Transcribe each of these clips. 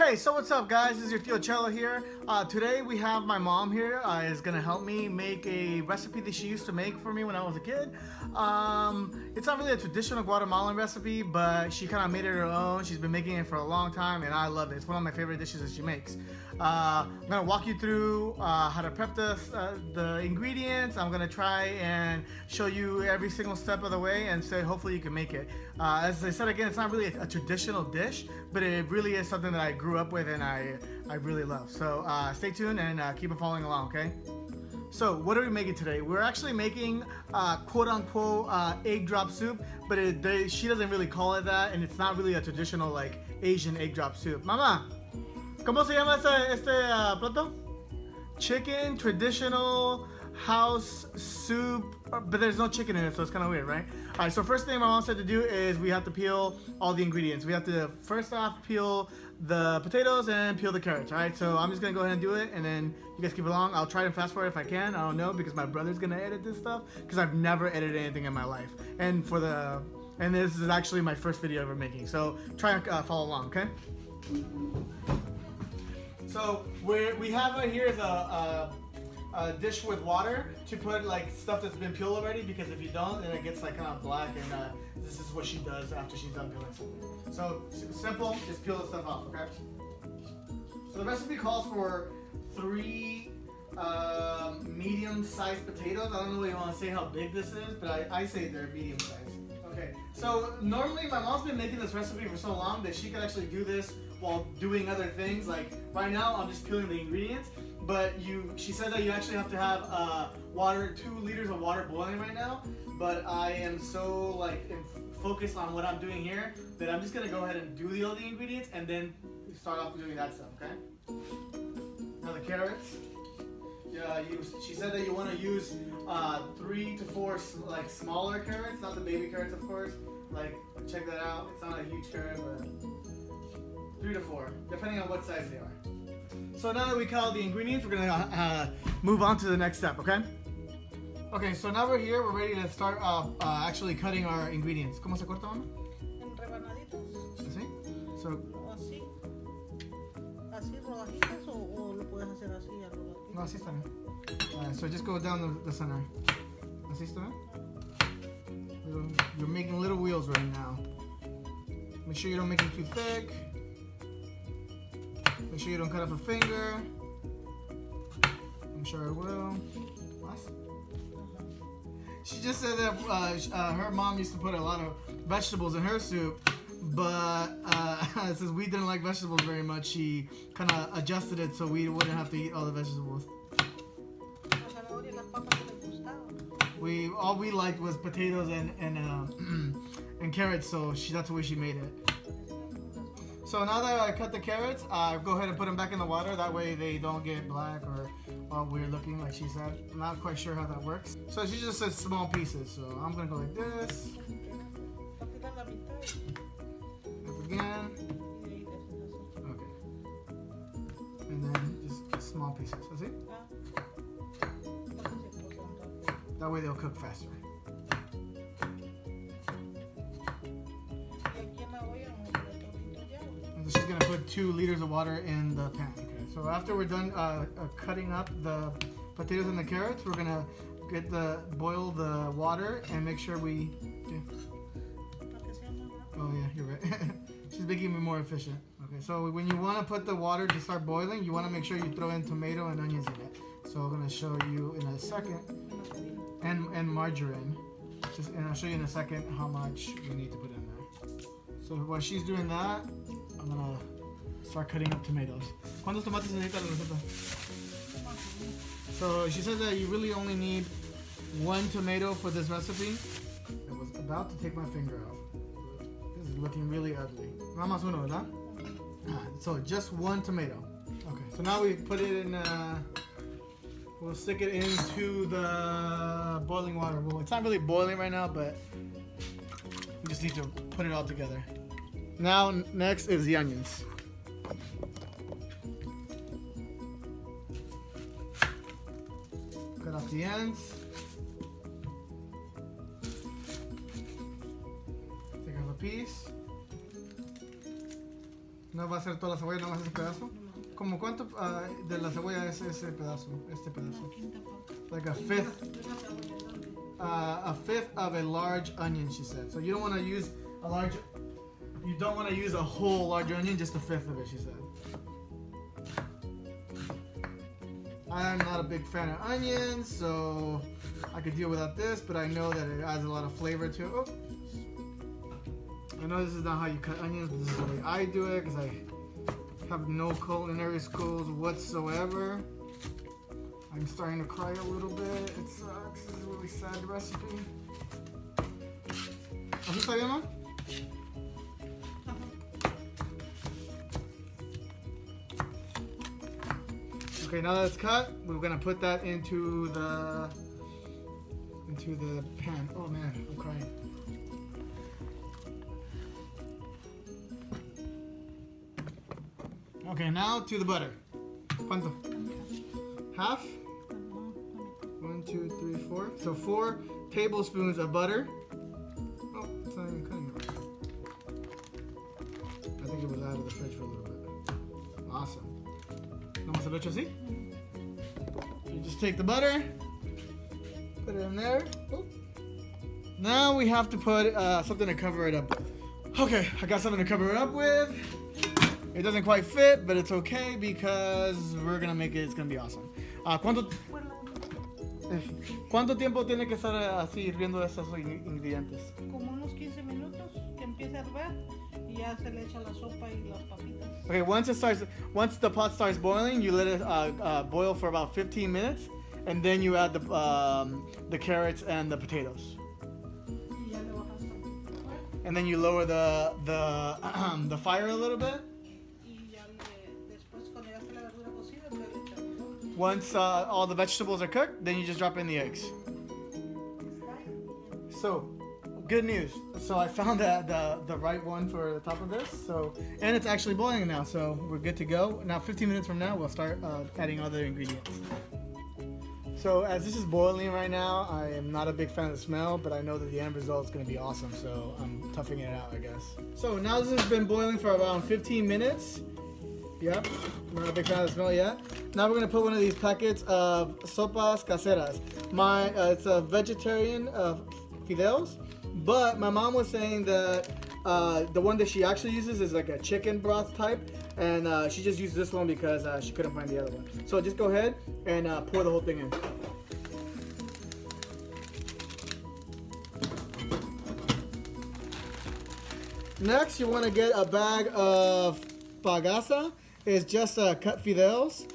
Hey, so what's up guys? This is your Tío Chelo here. Today we have my mom here is gonna help me make a recipe that she used to make for me when I was a kid. It's not really a traditional Guatemalan recipe, but she kind of made it her own. She's been making it for a long time and I love it. It's one of my favorite dishes that she makes. I'm gonna walk you through how to prep the ingredients. I'm gonna try and show you every single step of the way and so hopefully you can make it. As I said again, it's not really a traditional dish, but it really is something that I grew up with and I really love. So stay tuned and keep it following along, okay? So what are we making today? We're actually making quote-unquote egg drop soup, but she doesn't really call it that, and it's not really a traditional like Asian egg drop soup. Mama, ¿cómo se llama este plato? Chicken traditional house soup, but there's no chicken in it, so it's kind of weird, right? All right, so first thing my mom said to do is we have to peel all the ingredients. We have to first off peel the potatoes and peel the carrots. All right, so I'm just gonna go ahead and do it, and then you guys keep along. I'll try to fast forward if I can. I don't know, because my brother's gonna edit this stuff, because I've never edited anything in my life, and this is actually my first video ever making. So try and follow along, okay? So we have right here is a dish with water to put like stuff that's been peeled already, because if you don't, then it gets like kind of black, and this is what she does after she's done peeling something. So simple, just peel the stuff off, okay? So the recipe calls for 3 medium-sized potatoes. I don't know if you want to say how big this is, but I say they're medium-sized. Okay, so normally my mom's been making this recipe for so long that she could actually do this while doing other things. Like right now I'm just peeling the ingredients, but she said that you actually have to have 2 liters of water boiling right now, but I am so like focused on what I'm doing here that I'm just gonna go ahead and do all the ingredients and then start off doing that stuff, okay? Now the carrots. Yeah, she said that you want to use 3 to 4 like smaller carrots, not the baby carrots, of course. Like, check that out. It's not a huge carrot, but 3 to 4, depending on what size they are. So now that we cut all the ingredients, we're gonna move on to the next step, okay? Okay, so now we're here. We're ready to start actually cutting our ingredients. ¿Cómo se corta, mamá? En rebanaditas. ¿Así? So. Así. Así rodajitas o lo puedes hacer así a rodajitas. No, así está bien. So just go down the center. Así está bien. You're making little wheels right now. Make sure you don't make it too thick. Make sure you don't cut off a finger. I'm sure I will. What? She just said that her mom used to put a lot of vegetables in her soup, but since we didn't like vegetables very much, she kind of adjusted it so we wouldn't have to eat all the vegetables. All we liked was potatoes and carrots, so that's the way she made it. So now that I cut the carrots, go ahead and put them back in the water. That way they don't get black or all weird looking, like she said. I'm not quite sure how that works. So she just said small pieces. So I'm gonna go like this. Up again. Okay. And then just small pieces. See? That way they'll cook faster. She's gonna put 2 liters of water in the pan. Okay. So after we're done cutting up the potatoes and the carrots, we're gonna boil the water and make sure we. Oh yeah, you're right. She's making me more efficient. Okay. So when you want to put the water to start boiling, you want to make sure you throw in tomato and onions in it. So I'm gonna show you in a second, and margarine. And I'll show you in a second how much we need to put in there. So while she's doing that, I'm gonna start cutting up tomatoes. ¿Cuántos tomates necesita la receta? So she said that you really only need 1 tomato for this recipe. I was about to take my finger off. This is looking really ugly. Nada más uno, ¿verdad? So just 1 tomato. Okay, so now we put it in, we'll stick it into the boiling water. Well, it's not really boiling right now, but we just need to put it all together. Now, next is the onions. Cut off the ends. Take off a piece. No va a ser toda la cebolla, nada más ese pedazo. ¿Como cuánto de la cebolla es ese pedazo? Este pedazo. Like a fifth of a large onion, she said. So you don't want to use a large. You don't want to use a whole large onion, just a fifth of it, she said. I'm not a big fan of onions, so I could deal without this, but I know that it adds a lot of flavor to it. Oh. I know this is not how you cut onions, but this is the way I do it because I have no culinary schools whatsoever. I'm starting to cry a little bit. It sucks. This is a really sad recipe. ¿Así está bien, ma? Okay, now that it's cut, we're gonna put that into the pan. Oh man, I'm crying. Okay, now to the butter. ¿Cuánto? Half? 1, 2, 3, 4. So 4 tablespoons of butter. Oh, it's not even cutting it right. I think it was out of the fridge for a little bit. Awesome. Vamos a lo hecho así. You just take the butter, put it in there. Oh. Now we have to put something to cover it up with. Okay, I got something to cover it up with. It doesn't quite fit, but it's okay because we're gonna make it. It's gonna be awesome. ¿Cuánto tiempo tiene que estar así hirviendo esos ingredientes? Como unos 15 minutos que empiece a hervir y ya se le echa la sopa y las papitas. Okay, once the pot starts boiling, you let it boil for about 15 minutes, and then you add the carrots and the potatoes. Y ya le bajas tantito. And then you lower the fire a little bit. Once all the vegetables are cooked, then you just drop in the eggs. So, good news. So I found the right one for the top of this. So, and it's actually boiling now, so we're good to go. Now 15 minutes from now, we'll start adding other ingredients. So as this is boiling right now, I am not a big fan of the smell, but I know that the end result is going to be awesome, so I'm toughing it out, I guess. So now this has been boiling for around 15 minutes. Yep, not a big fan of the smell yet. Now we're gonna put one of these packets of sopas caseras. It's a vegetarian fideos, but my mom was saying that the one that she actually uses is like a chicken broth type, and she just used this one because she couldn't find the other one. So just go ahead and pour the whole thing in. Next, you want to get a bag of Pagasa. It's just cut fideos.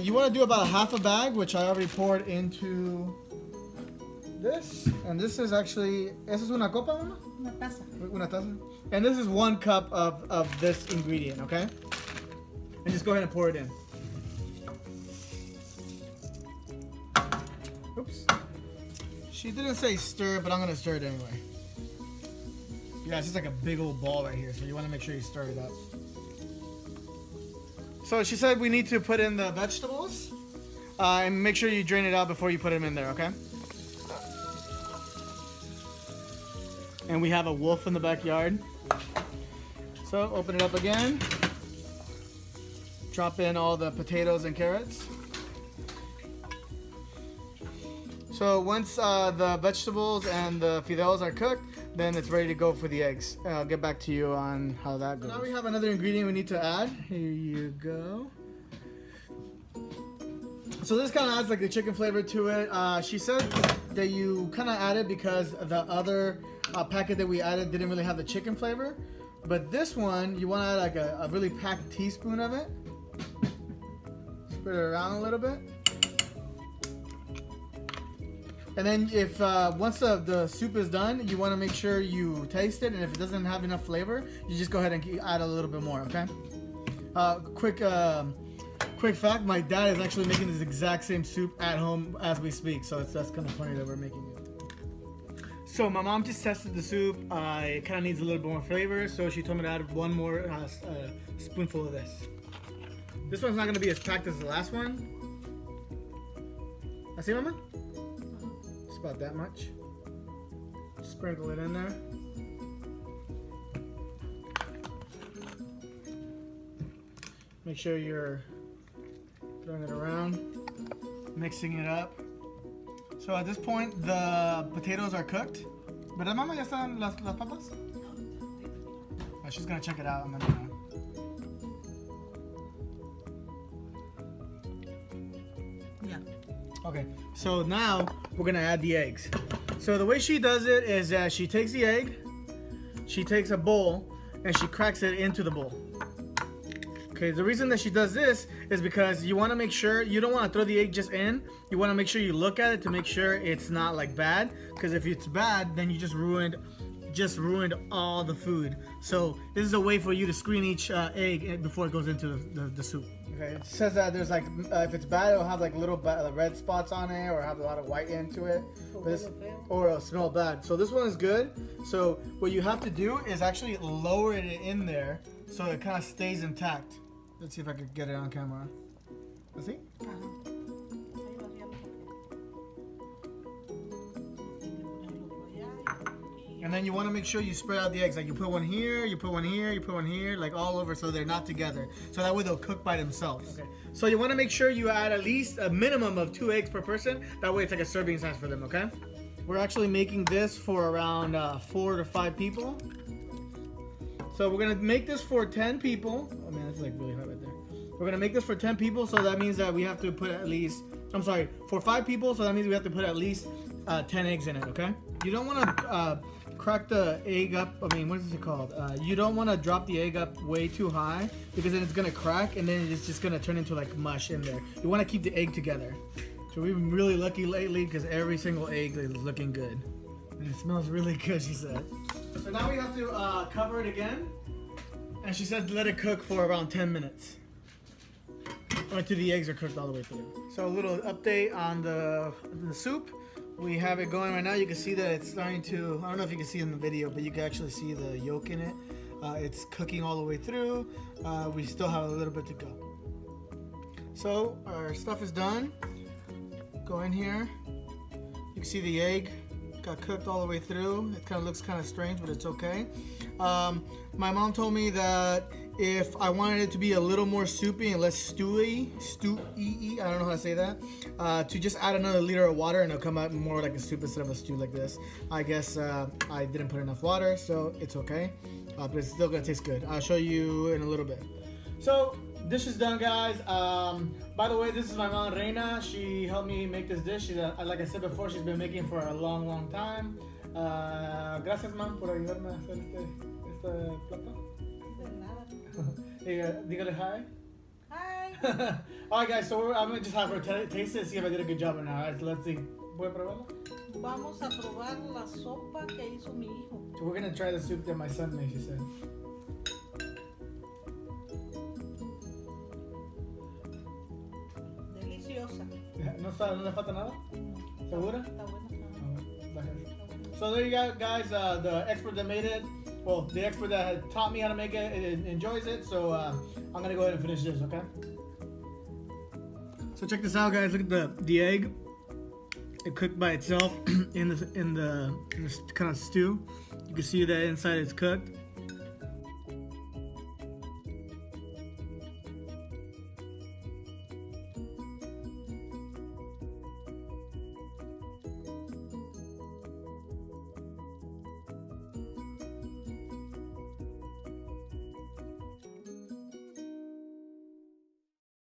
You want to do about half a bag, which I already poured into this. And this is actually, ¿eso es una copa, mamá? Una taza. Una taza. And this is 1 cup of this ingredient, okay? And just go ahead and pour it in. Oops. She didn't say stir, but I'm going to stir it anyway. Yeah, it's just like a big old ball right here, so you want to make sure you stir it up. So she said we need to put in the vegetables and make sure you drain it out before you put them in there, okay? And we have a wolf in the backyard. So open it up again. Drop in all the potatoes and carrots. So once the vegetables and the fideos are cooked, then it's ready to go for the eggs. I'll get back to you on how that goes. So now we have another ingredient we need to add. Here you go. So this kind of adds like the chicken flavor to it. She said that you kind of add it because the other packet that we added didn't really have the chicken flavor. But this one, you want to add like a really packed teaspoon of it. Spread it around a little bit. And then if once the soup is done, you want to make sure you taste it, and if it doesn't have enough flavor, you just go ahead and add a little bit more, okay? Quick fact, my dad is actually making this exact same soup at home as we speak, so that's kind of funny that we're making it. So my mom just tested the soup. It kind of needs a little bit more flavor, so she told me to add 1 more spoonful of this. This one's not going to be as packed as the last one. ¿Así, mamá? About that much. Sprinkle it in there. Make sure you're throwing it around, mixing it up. So at this point, the potatoes are cooked. ¿Verdad, mamá? ¿Ya están las papas? Oh, she's gonna check it out. Yeah. Okay, so now we're gonna add the eggs. So the way she does it is that she takes the egg, she takes a bowl, and she cracks it into the bowl. Okay, the reason that she does this is because you want to make sure you don't want to throw the egg just in. You want to make sure you look at it to make sure it's not like bad. Because if it's bad, then you just ruined all the food. So this is a way for you to screen each egg before it goes into the soup. Okay, it says that there's like if it's bad, it'll have like little red spots on it, or have a lot of white into it, or it'll smell bad. So this one is good. So what you have to do is actually lower it in there so it kind of stays intact. Let's see if I could get it on camera. Let's see. And then you want to make sure you spread out the eggs. Like you put one here, you put one here, you put one here, like all over, so they're not together. So that way they'll cook by themselves. Okay. So you want to make sure you add at least a minimum of 2 eggs per person. That way it's like a serving size for them, okay? We're actually making this for around 4 to 5 people. So we're gonna make this for 10 people. Oh man, that's like really hot right there. We're gonna make this for 10 people, so that means that we have to put at least, I'm sorry, for 5 people, so that means we have to put at least 10 eggs in it, okay? You don't wanna crack the egg up, what is it called? You don't wanna drop the egg up way too high, because then it's gonna crack and then it's just gonna turn into like mush in there. You wanna keep the egg together. So we've been really lucky lately because every single egg is looking good. And it smells really good, she said. So now we have to cover it again. And she said let it cook for around 10 minutes. Until the eggs are cooked all the way through. So a little update on the soup. We have it going right now. You can see that it's starting to, I don't know if you can see in the video, but you can actually see the yolk in it. It's cooking all the way through. We still have a little bit to go. So our stuff is done. Go in here. You can see the egg got cooked all the way through. It kind of looks kind of strange, but it's okay. My mom told me that if I wanted it to be a little more soupy and less stewy, I don't know how to say that, to just add another liter of water and it'll come out more like a soup instead of a stew like this. I guess I didn't put enough water, so it's okay, but it's still gonna taste good. I'll show you in a little bit. So dish is done, guys. By the way, this is my mom, Reina. She helped me make this dish. Like I said before, she's been making for a long time. Gracias, ma'am, por ayudarme a hacer este plato. Dígale hi. Hi. Alright, guys, so I'm gonna just have her taste it and see if I did a good job or not. Alright, so let's see. ¿Voy a probarla? Vamos a probar la sopa que hizo mi hijo. So we're gonna try the soup that my son made, she said. Deliciosa. ¿No le falta nada? ¿Segura? Está buena. So there you go, guys. The expert that made it, well, the expert that had taught me how to make it, enjoys it. So I'm gonna go ahead and finish this, okay? So check this out, guys. Look at the egg. It cooked by itself in the kind of stew. You can see that inside it's cooked.